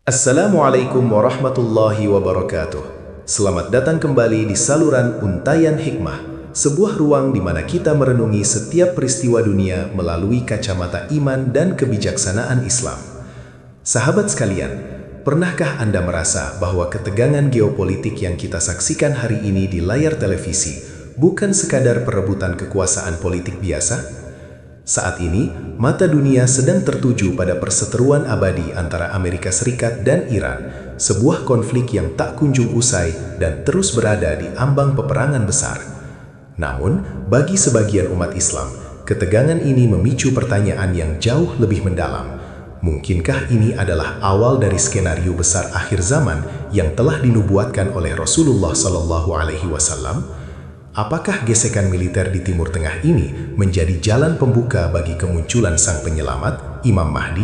Assalamualaikum warahmatullahi wabarakatuh. Selamat datang kembali di saluran Untayan Hikmah, sebuah ruang di mana kita merenungi setiap peristiwa dunia melalui kacamata iman dan kebijaksanaan Islam. Sahabat sekalian, pernahkah Anda merasa bahwa ketegangan geopolitik yang kita saksikan hari ini di layar televisi bukan sekadar perebutan kekuasaan politik biasa? Saat ini, mata dunia sedang tertuju pada perseteruan abadi antara Amerika Serikat dan Iran, sebuah konflik yang tak kunjung usai dan terus berada di ambang peperangan besar. Namun, bagi sebagian umat Islam, ketegangan ini memicu pertanyaan yang jauh lebih mendalam. Mungkinkah ini adalah awal dari skenario besar akhir zaman yang telah dinubuatkan oleh Rasulullah SAW? Apakah gesekan militer di Timur Tengah ini menjadi jalan pembuka bagi kemunculan sang penyelamat, Imam Mahdi?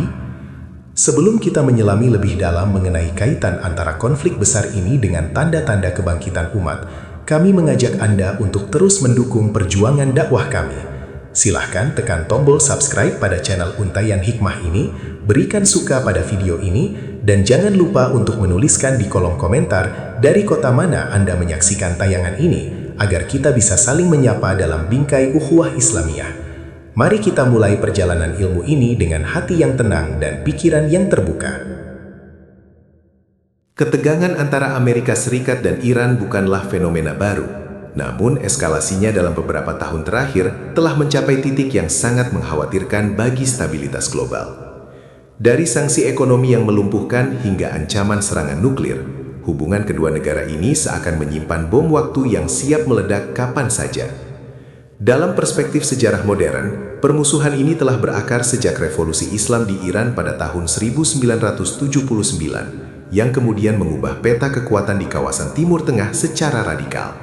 Sebelum kita menyelami lebih dalam mengenai kaitan antara konflik besar ini dengan tanda-tanda kebangkitan umat, kami mengajak Anda untuk terus mendukung perjuangan dakwah kami. Silahkan tekan tombol subscribe pada channel Untayan Hikmah ini, berikan suka pada video ini, dan jangan lupa untuk menuliskan di kolom komentar dari kota mana Anda menyaksikan tayangan ini, agar kita bisa saling menyapa dalam bingkai ukhuwah Islamiyah. Mari kita mulai perjalanan ilmu ini dengan hati yang tenang dan pikiran yang terbuka. Ketegangan antara Amerika Serikat dan Iran bukanlah fenomena baru, namun eskalasinya dalam beberapa tahun terakhir telah mencapai titik yang sangat mengkhawatirkan bagi stabilitas global. Dari sanksi ekonomi yang melumpuhkan hingga ancaman serangan nuklir, hubungan kedua negara ini seakan menyimpan bom waktu yang siap meledak kapan saja. Dalam perspektif sejarah modern, permusuhan ini telah berakar sejak revolusi Islam di Iran pada tahun 1979, yang kemudian mengubah peta kekuatan di kawasan Timur Tengah secara radikal.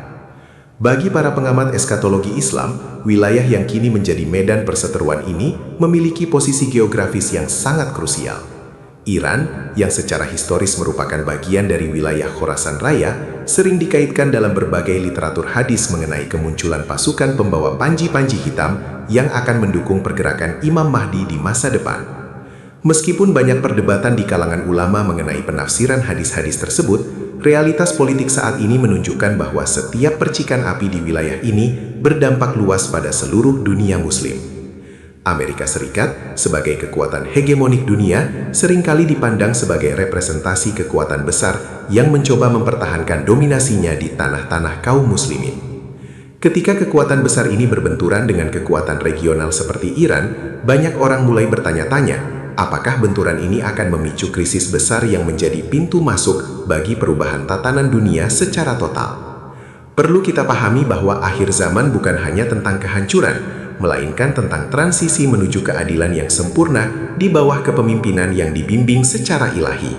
Bagi para pengamat eskatologi Islam, wilayah yang kini menjadi medan perseteruan ini memiliki posisi geografis yang sangat krusial. Iran, yang secara historis merupakan bagian dari wilayah Khorasan Raya, sering dikaitkan dalam berbagai literatur hadis mengenai kemunculan pasukan pembawa panji-panji hitam yang akan mendukung pergerakan Imam Mahdi di masa depan. Meskipun banyak perdebatan di kalangan ulama mengenai penafsiran hadis-hadis tersebut, realitas politik saat ini menunjukkan bahwa setiap percikan api di wilayah ini berdampak luas pada seluruh dunia Muslim. Amerika Serikat, sebagai kekuatan hegemonik dunia, seringkali dipandang sebagai representasi kekuatan besar yang mencoba mempertahankan dominasinya di tanah-tanah kaum muslimin. Ketika kekuatan besar ini berbenturan dengan kekuatan regional seperti Iran, banyak orang mulai bertanya-tanya, apakah benturan ini akan memicu krisis besar yang menjadi pintu masuk bagi perubahan tatanan dunia secara total? Perlu kita pahami bahwa akhir zaman bukan hanya tentang kehancuran, melainkan tentang transisi menuju keadilan yang sempurna di bawah kepemimpinan yang dibimbing secara ilahi.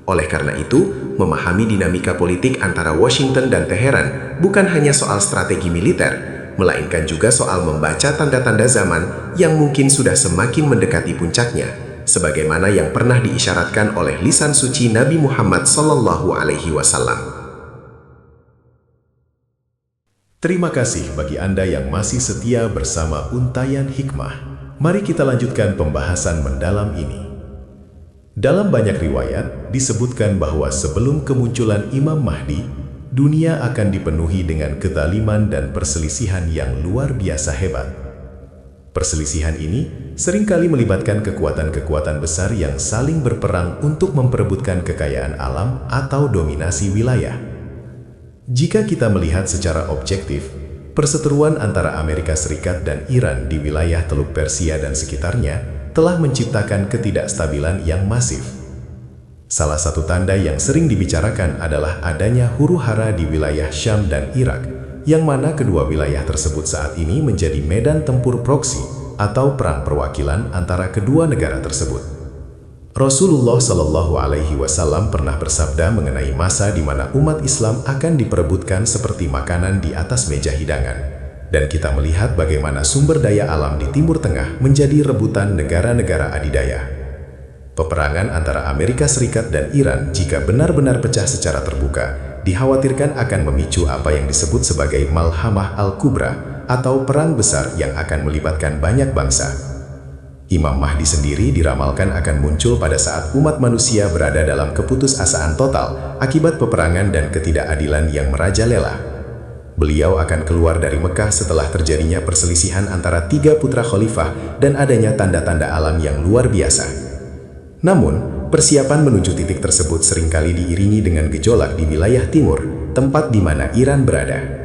Oleh karena itu, memahami dinamika politik antara Washington dan Teheran bukan hanya soal strategi militer, melainkan juga soal membaca tanda-tanda zaman yang mungkin sudah semakin mendekati puncaknya, sebagaimana yang pernah diisyaratkan oleh lisan suci Nabi Muhammad SAW. Terima kasih bagi Anda yang masih setia bersama Untayan Hikmah. Mari kita lanjutkan pembahasan mendalam ini. Dalam banyak riwayat, disebutkan bahwa sebelum kemunculan Imam Mahdi, dunia akan dipenuhi dengan kezaliman dan perselisihan yang luar biasa hebat. Perselisihan ini seringkali melibatkan kekuatan-kekuatan besar yang saling berperang untuk memperebutkan kekayaan alam atau dominasi wilayah. Jika kita melihat secara objektif, perseteruan antara Amerika Serikat dan Iran di wilayah Teluk Persia dan sekitarnya telah menciptakan ketidakstabilan yang masif. Salah satu tanda yang sering dibicarakan adalah adanya huru-hara di wilayah Syam dan Irak, yang mana kedua wilayah tersebut saat ini menjadi medan tempur proksi atau perang perwakilan antara kedua negara tersebut. Rasulullah SAW pernah bersabda mengenai masa di mana umat Islam akan diperebutkan seperti makanan di atas meja hidangan. Dan kita melihat bagaimana sumber daya alam di Timur Tengah menjadi rebutan negara-negara adidaya. Peperangan antara Amerika Serikat dan Iran jika benar-benar pecah secara terbuka, dikhawatirkan akan memicu apa yang disebut sebagai Malhamah Al-Kubra atau perang besar yang akan melibatkan banyak bangsa. Imam Mahdi sendiri diramalkan akan muncul pada saat umat manusia berada dalam keputusasaan total akibat peperangan dan ketidakadilan yang merajalela. Beliau akan keluar dari Mekah setelah terjadinya perselisihan antara 3 putra khalifah dan adanya tanda-tanda alam yang luar biasa. Namun, persiapan menuju titik tersebut seringkali diiringi dengan gejolak di wilayah timur, tempat di mana Iran berada.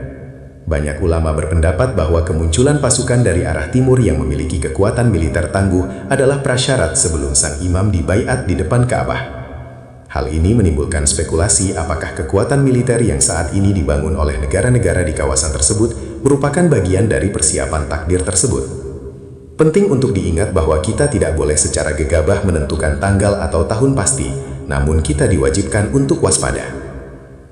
Banyak ulama berpendapat bahwa kemunculan pasukan dari arah timur yang memiliki kekuatan militer tangguh adalah prasyarat sebelum sang imam dibaiat di depan Ka'bah. Hal ini menimbulkan spekulasi apakah kekuatan militer yang saat ini dibangun oleh negara-negara di kawasan tersebut merupakan bagian dari persiapan takdir tersebut. Penting untuk diingat bahwa kita tidak boleh secara gegabah menentukan tanggal atau tahun pasti, namun kita diwajibkan untuk waspada.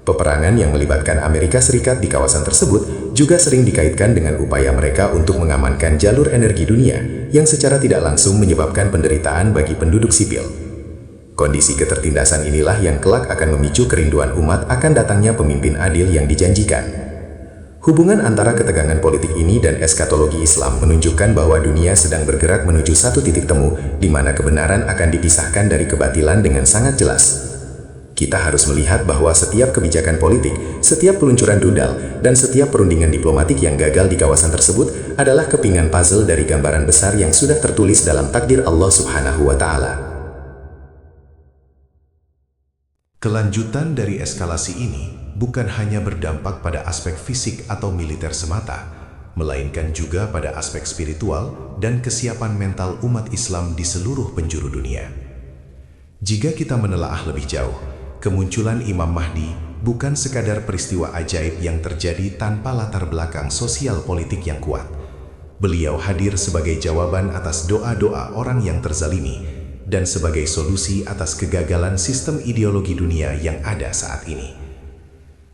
Peperangan yang melibatkan Amerika Serikat di kawasan tersebut juga sering dikaitkan dengan upaya mereka untuk mengamankan jalur energi dunia yang secara tidak langsung menyebabkan penderitaan bagi penduduk sipil. Kondisi ketertindasan inilah yang kelak akan memicu kerinduan umat akan datangnya pemimpin adil yang dijanjikan. Hubungan antara ketegangan politik ini dan eskatologi Islam menunjukkan bahwa dunia sedang bergerak menuju satu titik temu di mana kebenaran akan dipisahkan dari kebatilan dengan sangat jelas. Kita harus melihat bahwa setiap kebijakan politik, setiap peluncuran rudal, dan setiap perundingan diplomatik yang gagal di kawasan tersebut adalah kepingan puzzle dari gambaran besar yang sudah tertulis dalam takdir Allah Subhanahu wa Ta'ala. Kelanjutan dari eskalasi ini bukan hanya berdampak pada aspek fisik atau militer semata, melainkan juga pada aspek spiritual dan kesiapan mental umat Islam di seluruh penjuru dunia. Jika kita menelaah lebih jauh, kemunculan Imam Mahdi bukan sekadar peristiwa ajaib yang terjadi tanpa latar belakang sosial politik yang kuat. Beliau hadir sebagai jawaban atas doa-doa orang yang terzalimi dan sebagai solusi atas kegagalan sistem ideologi dunia yang ada saat ini.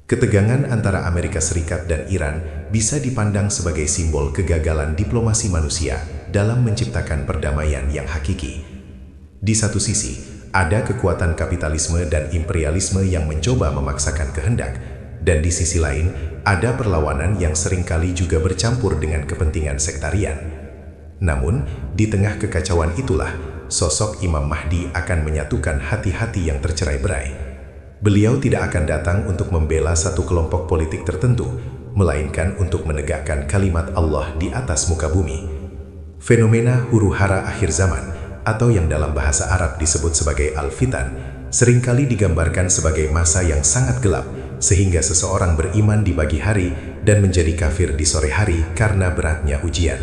Ketegangan antara Amerika Serikat dan Iran bisa dipandang sebagai simbol kegagalan diplomasi manusia dalam menciptakan perdamaian yang hakiki. Di satu sisi, ada kekuatan kapitalisme dan imperialisme yang mencoba memaksakan kehendak, dan di sisi lain, ada perlawanan yang seringkali juga bercampur dengan kepentingan sektarian. Namun, di tengah kekacauan itulah, sosok Imam Mahdi akan menyatukan hati-hati yang tercerai-berai. Beliau tidak akan datang untuk membela satu kelompok politik tertentu, melainkan untuk menegakkan kalimat Allah di atas muka bumi. Fenomena huru-hara akhir zaman, atau yang dalam bahasa Arab disebut sebagai al-fitan, seringkali digambarkan sebagai masa yang sangat gelap, sehingga seseorang beriman di pagi hari dan menjadi kafir di sore hari karena beratnya ujian.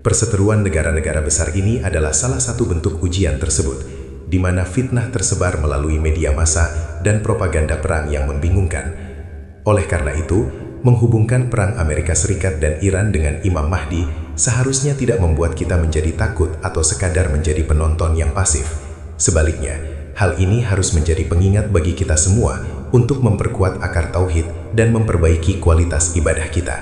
Perseteruan negara-negara besar ini adalah salah satu bentuk ujian tersebut, di mana fitnah tersebar melalui media massa dan propaganda perang yang membingungkan. Oleh karena itu, menghubungkan perang Amerika Serikat dan Iran dengan Imam Mahdi seharusnya tidak membuat kita menjadi takut atau sekadar menjadi penonton yang pasif. Sebaliknya, hal ini harus menjadi pengingat bagi kita semua untuk memperkuat akar tauhid dan memperbaiki kualitas ibadah kita.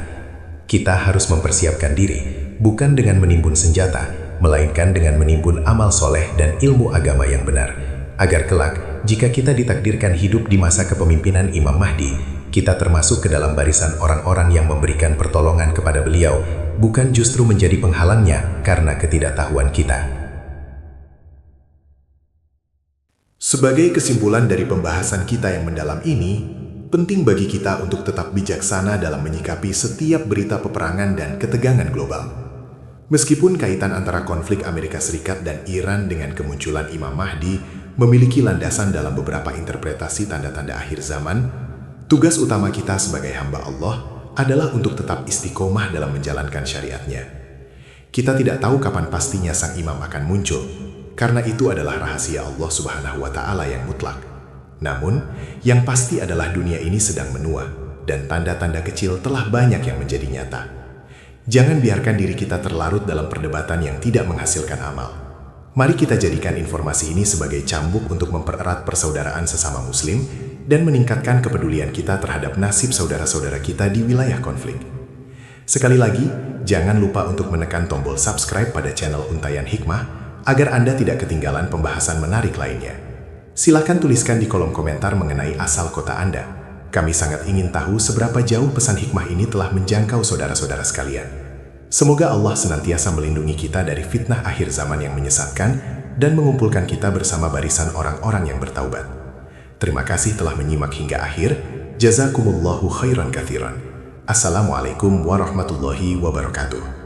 Kita harus mempersiapkan diri, bukan dengan menimbun senjata, melainkan dengan menimbun amal soleh dan ilmu agama yang benar. Agar kelak, jika kita ditakdirkan hidup di masa kepemimpinan Imam Mahdi, kita termasuk ke dalam barisan orang-orang yang memberikan pertolongan kepada beliau, bukan justru menjadi penghalangnya karena ketidaktahuan kita. Sebagai kesimpulan dari pembahasan kita yang mendalam ini, penting bagi kita untuk tetap bijaksana dalam menyikapi setiap berita peperangan dan ketegangan global. Meskipun kaitan antara konflik Amerika Serikat dan Iran dengan kemunculan Imam Mahdi memiliki landasan dalam beberapa interpretasi tanda-tanda akhir zaman, tugas utama kita sebagai hamba Allah adalah untuk tetap istiqomah dalam menjalankan syariatnya. Kita tidak tahu kapan pastinya sang imam akan muncul, karena itu adalah rahasia Allah Subhanahu wa Ta'ala yang mutlak. Namun, yang pasti adalah dunia ini sedang menua, dan tanda-tanda kecil telah banyak yang menjadi nyata. Jangan biarkan diri kita terlarut dalam perdebatan yang tidak menghasilkan amal. Mari kita jadikan informasi ini sebagai cambuk untuk mempererat persaudaraan sesama Muslim dan meningkatkan kepedulian kita terhadap nasib saudara-saudara kita di wilayah konflik. Sekali lagi, jangan lupa untuk menekan tombol subscribe pada channel Untayan Hikmah agar Anda tidak ketinggalan pembahasan menarik lainnya. Silakan tuliskan di kolom komentar mengenai asal kota Anda. Kami sangat ingin tahu seberapa jauh pesan hikmah ini telah menjangkau saudara-saudara sekalian. Semoga Allah senantiasa melindungi kita dari fitnah akhir zaman yang menyesatkan dan mengumpulkan kita bersama barisan orang-orang yang bertaubat. Terima kasih telah menyimak hingga akhir. Jazakumullahu khairan katsiran. Assalamualaikum warahmatullahi wabarakatuh.